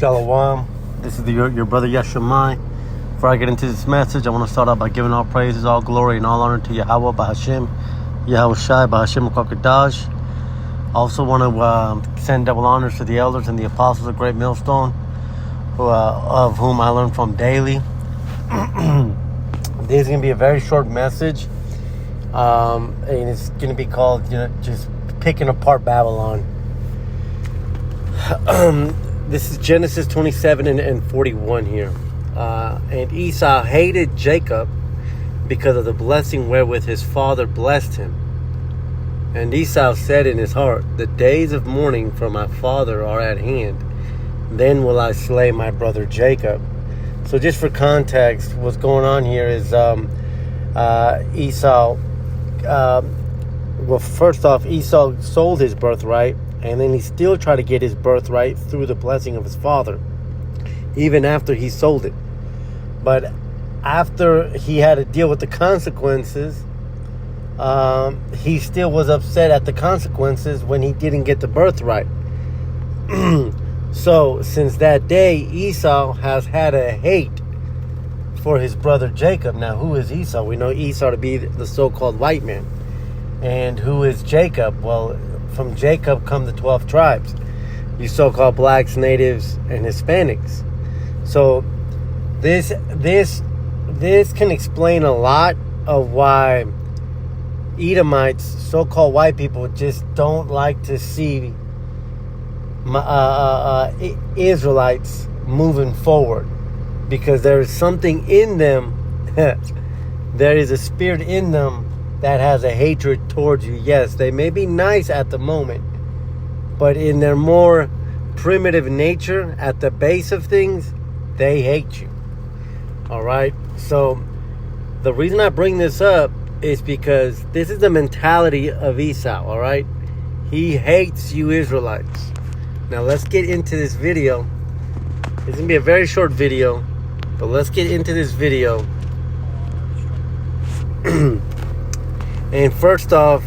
Shalom. This is your brother Yeshua. Before I get into this message, I want to start out by giving all praises, all glory, and all honor to Yahweh, Bahashem, Yahweh Shai, Bahashem, Kwakadash. I also want to send double honors to the elders and the apostles of Great Millstone, of whom I learn from daily. This is going to be a very short message, and it's going to be called, just picking apart Babylon. This is Genesis 27 and 41 here. And Esau hated Jacob because of the blessing wherewith his father blessed him. And Esau said in his heart, the days of mourning for my father are at hand. Then will I slay my brother Jacob. So just for context, what's going on here is Esau, well, first off, Esau sold his birthright, and then he still tried to get his birthright through the blessing of his father, even after he sold it. But after he had to deal with the consequences, he still was upset at the consequences when he didn't get the birthright. So since that day, Esau has had a hate for his brother Jacob. Now, who is Esau? We know Esau to be the so-called white man. And who is Jacob? Well, from Jacob come the 12 tribes, you so-called blacks, natives, and Hispanics. So this can explain a lot of why Edomites, so-called white people, just don't like to see Israelites moving forward, because there is something in them. There is a spirit in them that has a hatred towards you. Yes, they may be nice at the moment, but in their more primitive nature, at the base of things, they hate you. All right? So the reason I bring this up is because this is the mentality of Esau. All right? He hates you Israelites. Now let's get into this video. It's going to be a very short video, but let's get into this video. And first off,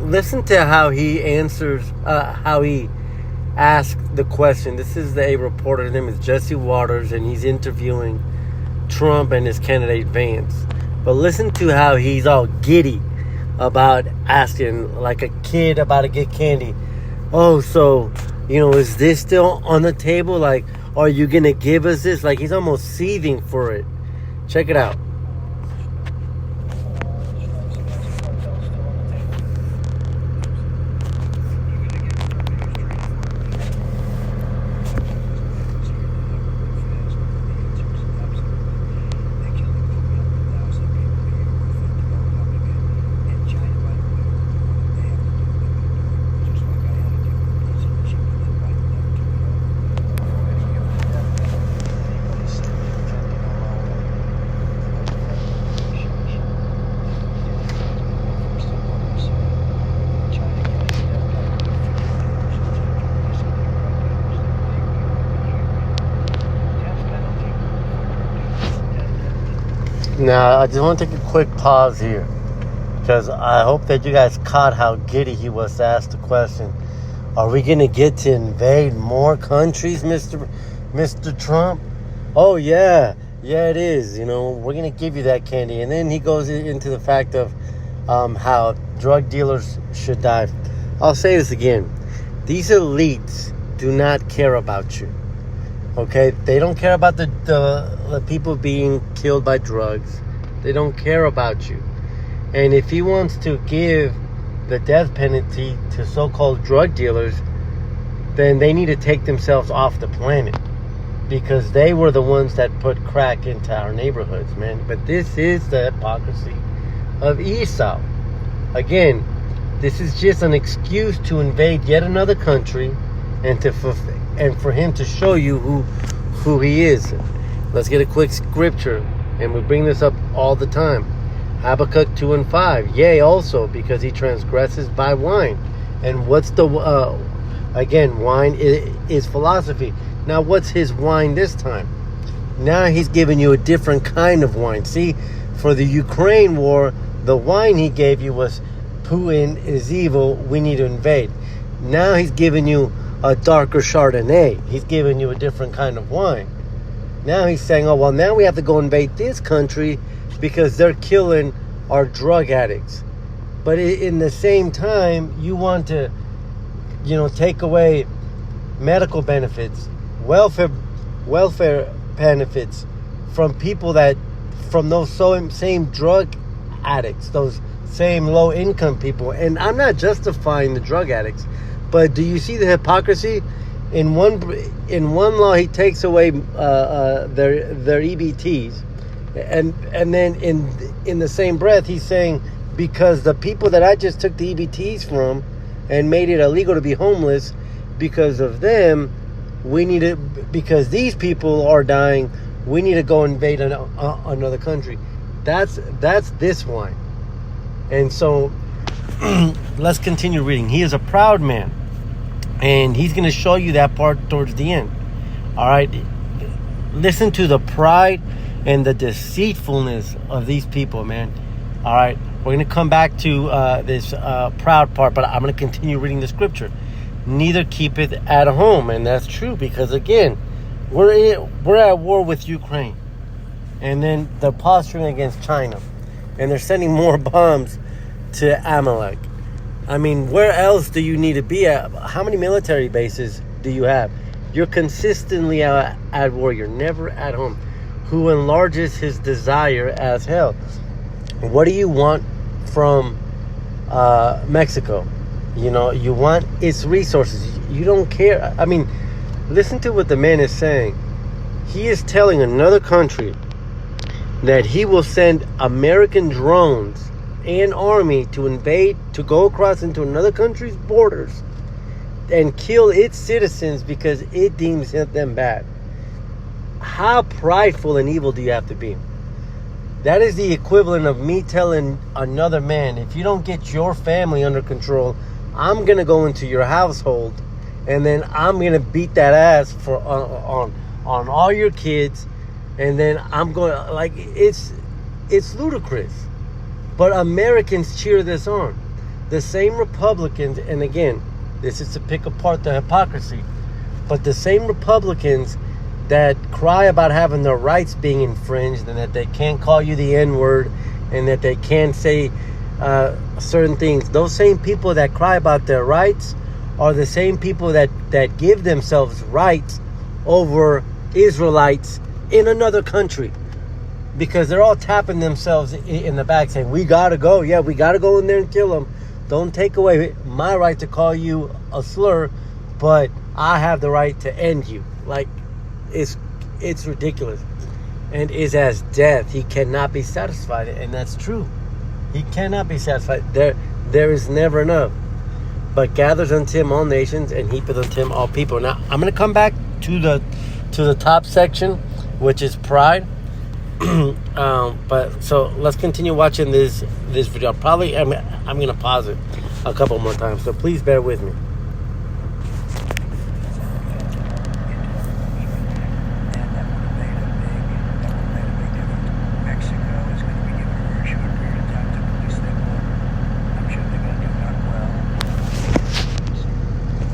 listen to how he answers, how he asked the question. This is a reporter. His name is Jesse Waters, and he's interviewing Trump and his candidate Vance. But listen to how he's all giddy about asking, like a kid about to get candy. Oh, so, is this still on the table? Like, are you going to give us this? Like, he's almost seething for it. Check it out. Now, I just want to take a quick pause here, because I hope that you guys caught how giddy he was to ask the question. Are we going to get to invade more countries, Mr. Trump? Oh, yeah. Yeah, it is. We're going to give you that candy. And then he goes into the fact of how drug dealers should die. I'll say this again. These elites do not care about you. Okay, they don't care about the people being killed by drugs. They don't care about you. And if he wants to give the death penalty to so-called drug dealers, then they need to take themselves off the planet, because they were the ones that put crack into our neighborhoods, man. But this is the hypocrisy of Esau. Again, this is just an excuse to invade yet another country and for him to show you who he is. Let's get a quick scripture, and we bring this up all the time. Habakkuk 2:5. Yea, also, because he transgresses by wine. And what's the again? Wine is philosophy. Now, what's his wine this time? Now he's giving you a different kind of wine. See, for the Ukraine war, the wine he gave you was Putin is evil. We need to invade. Now he's giving you a darker Chardonnay. He's giving you a different kind of wine. Now he's saying, oh, well, now we have to go invade this country because they're killing our drug addicts. But in the same time, you want to, take away medical benefits, welfare benefits from people from those same drug addicts, those same low income people. And I'm not justifying the drug addicts, but do you see the hypocrisy? In one law, he takes away their EBTs, and then in the same breath, he's saying, because the people that I just took the EBTs from and made it illegal to be homeless, because of them, because these people are dying, we need to go invade another country. That's this wine. And so let's continue reading. He is a proud man, and he's going to show you that part towards the end. All right, listen to the pride and the deceitfulness of these people, man. All right, we're going to come back to this proud part, but I'm going to continue reading the scripture. Neither keepeth at home, and that's true, because again, we're at war with Ukraine, and then they're posturing against China, and they're sending more bombs to Amalek. I mean, where else do you need to be at? How many military bases do you have? You're consistently at war. You're never at home. Who enlarges his desire as hell? What do you want from Mexico? You want its resources. You don't care. I mean, listen to what the man is saying. He is telling another country that he will send American drones and army to invade, to go across into another country's borders and kill its citizens because it deems them bad. How prideful and evil do you have to be? That is the equivalent of me telling another man, if you don't get your family under control, I'm going to go into your household and then I'm going to beat that ass on all your kids, and then I'm going to, like, it's ludicrous. But Americans cheer this on. The same Republicans, and again, this is to pick apart the hypocrisy, but the same Republicans that cry about having their rights being infringed and that they can't call you the N-word and that they can't say certain things, those same people that cry about their rights are the same people that give themselves rights over Israelites in another country, because they're all tapping themselves in the back saying, we gotta go. Yeah, we gotta go in there and kill them. Don't take away my right to call you a slur, but I have the right to end you. Like, it's ridiculous. And is as death. He cannot be satisfied, and that's true. He cannot be satisfied. There is never enough. But gathers unto him all nations, and heapeth unto him all people. Now, I'm going to come back to the top section, which is pride. But so let's continue watching this video. I'm going to pause it a couple more times, so please bear with me.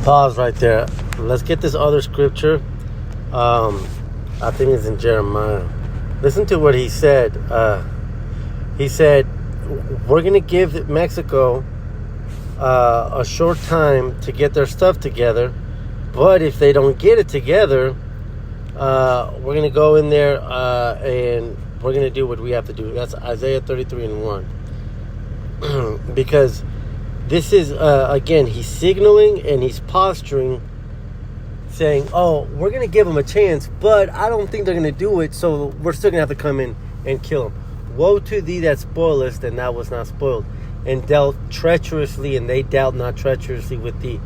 Pause right there. Let's get this other scripture. I think it's in Jeremiah. Listen to what he said. He said, we're going to give Mexico a short time to get their stuff together, but if they don't get it together, we're going to go in there and we're going to do what we have to do. That's Isaiah 33:1. Because this is, again, he's signaling and he's posturing, saying, oh, we're going to give them a chance, but I don't think they're going to do it, so we're still going to have to come in and kill them. Woe to thee that spoilest, and thou wast not spoiled, and dealt treacherously, and they dealt not treacherously with thee.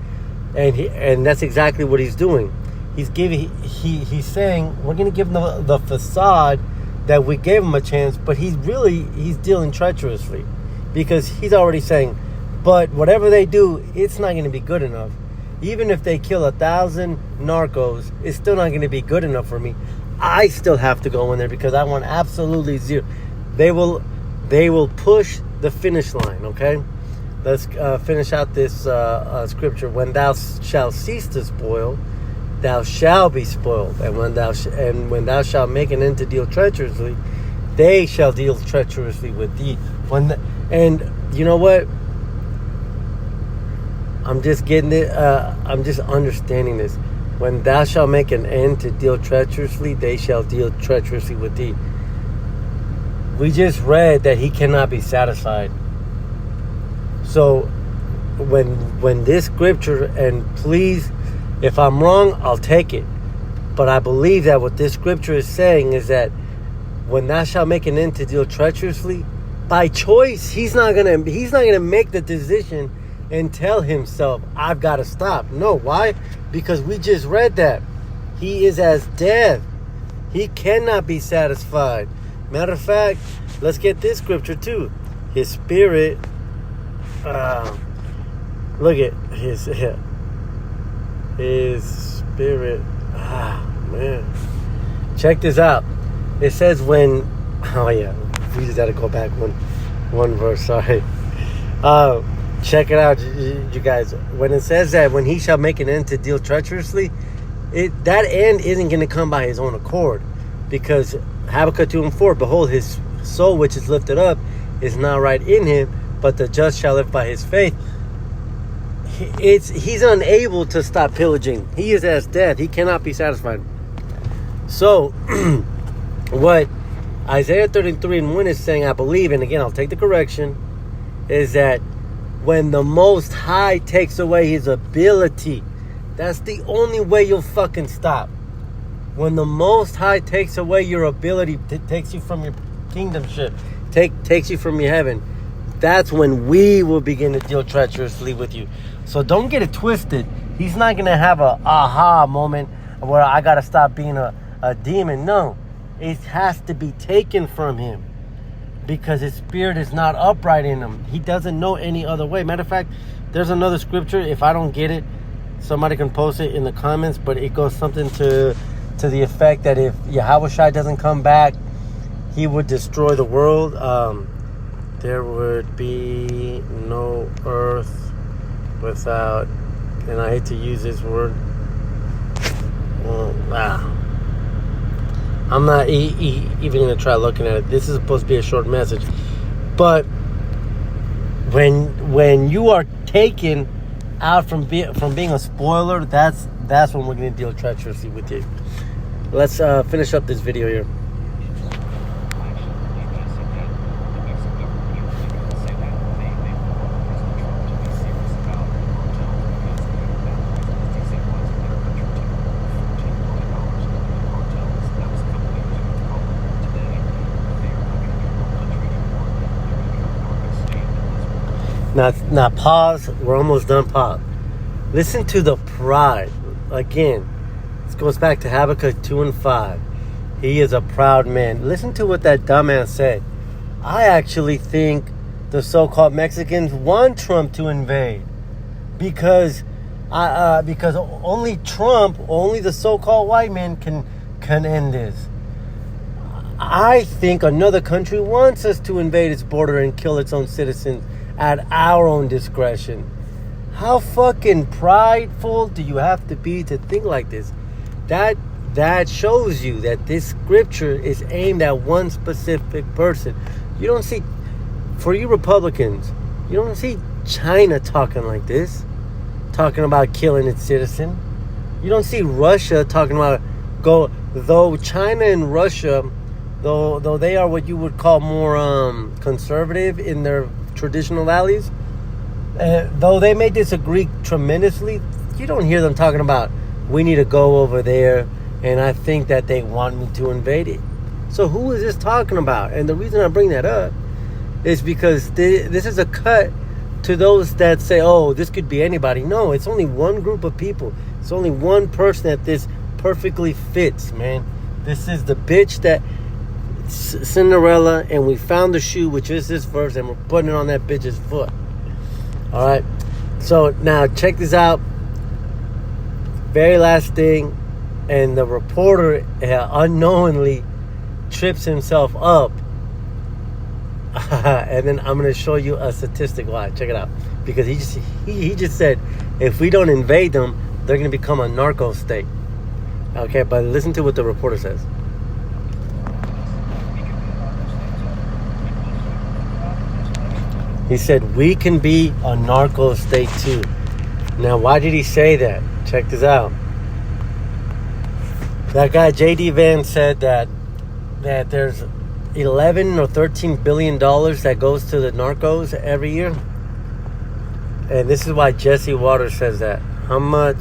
And that's exactly what he's doing. He's saying, we're going to give them the facade that we gave him a chance, but he's dealing treacherously, because he's already saying, but whatever they do, it's not going to be good enough. Even if they kill 1,000 narcos, it's still not going to be good enough for me. I still have to go in there because I want absolutely zero. They will push the finish line, okay? Let's finish out this scripture. When thou shalt cease to spoil, thou shalt be spoiled, and when thou shalt make an end to deal treacherously, they shall deal treacherously with thee. And you know what? I'm just getting it. I'm just understanding this. When thou shalt make an end to deal treacherously, they shall deal treacherously with thee. We just read that he cannot be satisfied. So when this scripture, and please, if I'm wrong, I'll take it. But I believe that what this scripture is saying is that when thou shalt make an end to deal treacherously, by choice, he's not gonna make the decision and tell himself, I've got to stop. No, why? Because we just read that. He is as death. He cannot be satisfied. Matter of fact, let's get this scripture too. His spirit, look at his spirit. Man. Check this out. It says when, we just got to go back one verse, sorry. Check it out, you guys. When it says that when he shall make an end to deal treacherously, that end isn't going to come by his own accord. Because Habakkuk 2:4, behold, his soul which is lifted up is not right in him, but the just shall live by his faith. He's unable to stop pillaging. He is as death. He cannot be satisfied. So, what Isaiah 33:1 is saying, I believe, and again, I'll take the correction, is that when the Most High takes away his ability, that's the only way you'll fucking stop. When the Most High takes away your ability, takes you from your kingdomship, takes you from your heaven, that's when we will begin to deal treacherously with you. So don't get it twisted. He's not going to have a aha moment where I got to stop being a demon. No, it has to be taken from him. Because his spirit is not upright in him. He doesn't know any other way. Matter of fact, there's another scripture. If I don't get it, somebody can post it in the comments. But it goes something to the effect that if Yahweh doesn't come back, he would destroy the world. There would be no earth without, and I hate to use this word. I'm not even going to try looking at it. This is supposed to be a short message. But when you are taken out from being a spoiler, that's when we're going to deal treacherously with you. Let's finish up this video here. Now pause. We're almost done. Pause. Listen to the pride. Again, this goes back to Habakkuk 2:5. He is a proud man. Listen to what that dumbass said. I actually think the so-called Mexicans want Trump to invade. Because only Trump, only the so-called white man can end this. I think another country wants us to invade its border and kill its own citizens at our own discretion. How fucking prideful do you have to be to think like this? That shows you that this scripture is aimed at one specific person. You don't see, for you Republicans, you don't see China talking like this, talking about killing its citizen. You don't see Russia talking about though China and Russia, though they are what you would call more conservative in their traditional values, though they may disagree tremendously, you don't hear them talking about, we need to go over there, and I think that they want me to invade it. So who is this talking about? And the reason I bring that up is because this is a cut to those that say, oh, this could be anybody. No, it's only one group of people. It's only one person that this perfectly fits, man. This is the bitch that Cinderella, and we found the shoe, which is this verse, and we're putting it on that bitch's foot. All right. So now check this out. Very last thing, and the reporter unknowingly trips himself up And then I'm going to show you a statistic. Why? Check it out. Because he just said, if we don't invade them, they're going to become a narco state. Okay, but listen to what the reporter says. He said, we can be a narco state too. Now, why did he say that? Check this out. That guy, J.D. Vance, said that there's 11 or 13 billion dollars that goes to the narcos every year. And this is why Jesse Waters says that. How much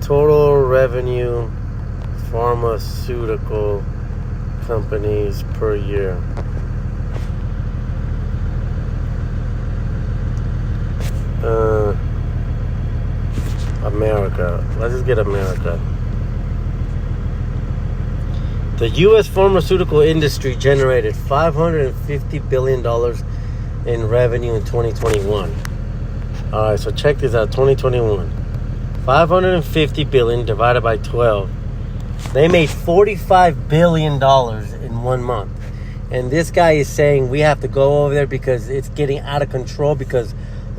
total revenue pharmaceutical companies per year? America. Let's just get America. The U.S. pharmaceutical industry generated $550 billion in revenue in 2021. All right, so check this out. 2021. $550 billion divided by 12. They made $45 billion in 1 month. And this guy is saying we have to go over there because it's getting out of control, because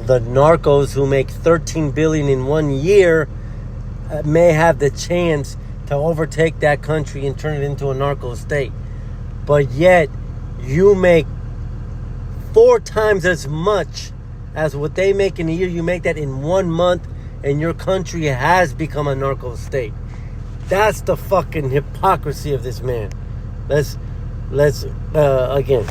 the narcos who make $13 billion in 1 year may have the chance to overtake that country and turn it into a narco state. But yet, you make 4 times as much as what they make in a year. You make that in 1 month, and your country has become a narco state. That's the fucking hypocrisy of this man. Let's again.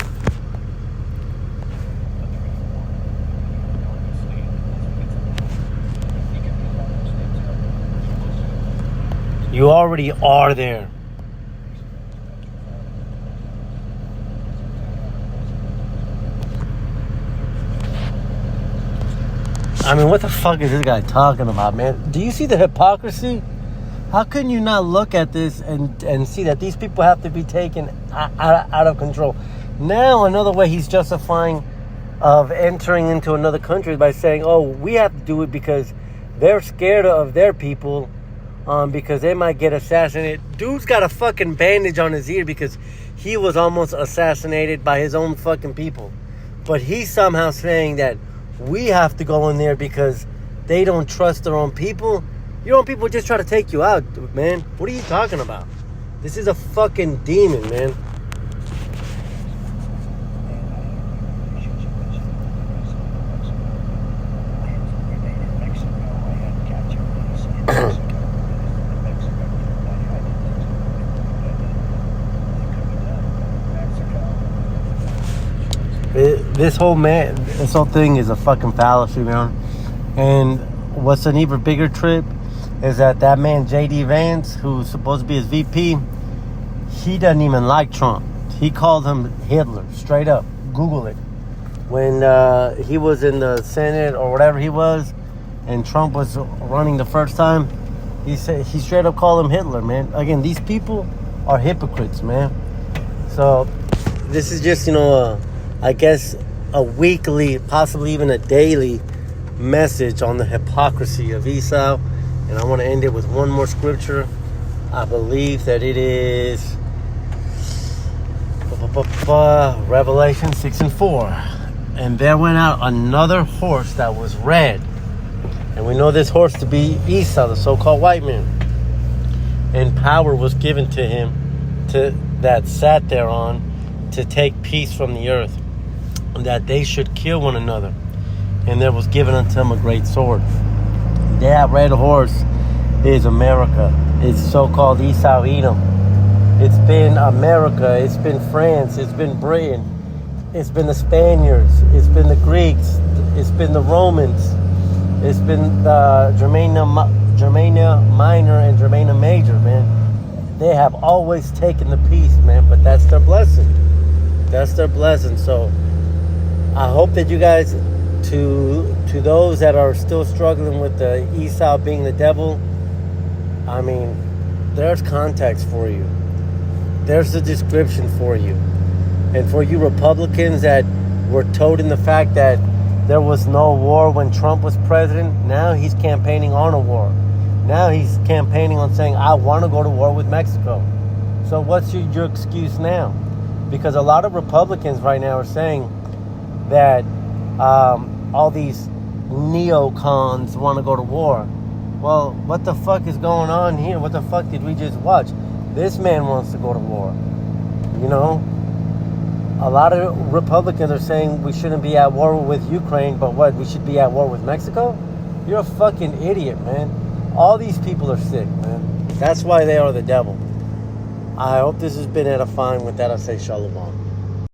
You already are there. I mean, what the fuck is this guy talking about, man? Do you see the hypocrisy? How can you not look at this and see that these people have to be taken out of control? Now, another way he's justifying of entering into another country by saying, oh, we have to do it because they're scared of their people. Because they might get assassinated. Dude's got a fucking bandage on his ear because he was almost assassinated by his own fucking people. But he's somehow saying that we have to go in there because they don't trust their own people. Your own people just try to take you out, man. What are you talking about? This is a fucking demon, man. This whole thing is a fucking fallacy, man. And what's an even bigger trip is that man J.D. Vance, who's supposed to be his VP, he doesn't even like Trump. He called him Hitler, straight up. Google it. When he was in the Senate or whatever he was, and Trump was running the first time, he straight up called him Hitler, man. Again, these people are hypocrites, man. So this is just, I guess a weekly, possibly even a daily message on the hypocrisy of Esau. And I want to end it with one more scripture. I believe that it is Revelation 6:4. And there went out another horse that was red. And we know this horse to be Esau, the so-called white man. And power was given to him that sat thereon to take peace from the earth, that they should kill one another. And there was given unto them a great sword. That red horse is America. It's so-called Esau, Edom. It's been America. It's been France. It's been Britain. It's been the Spaniards. It's been the Greeks. It's been the Romans. It's been the Germania Minor and Germania Major, man. They have always taken the peace, man. But that's their blessing. That's their blessing. So I hope that you guys, to those that are still struggling with the Esau being the devil, I mean, there's context for you. There's the description for you. And for you Republicans that were told in the fact that there was no war when Trump was president, now he's campaigning on a war. Now he's campaigning on saying, I want to go to war with Mexico. So what's your excuse now? Because a lot of Republicans right now are saying that all these neocons want to go to war. Well, what the fuck is going on here? What the fuck did we just watch? This man wants to go to war. You know? A lot of Republicans are saying we shouldn't be at war with Ukraine, but what? We should be at war with Mexico? You're a fucking idiot, man. All these people are sick, man. That's why they are the devil. I hope this has been edifying. With that, I say shalom.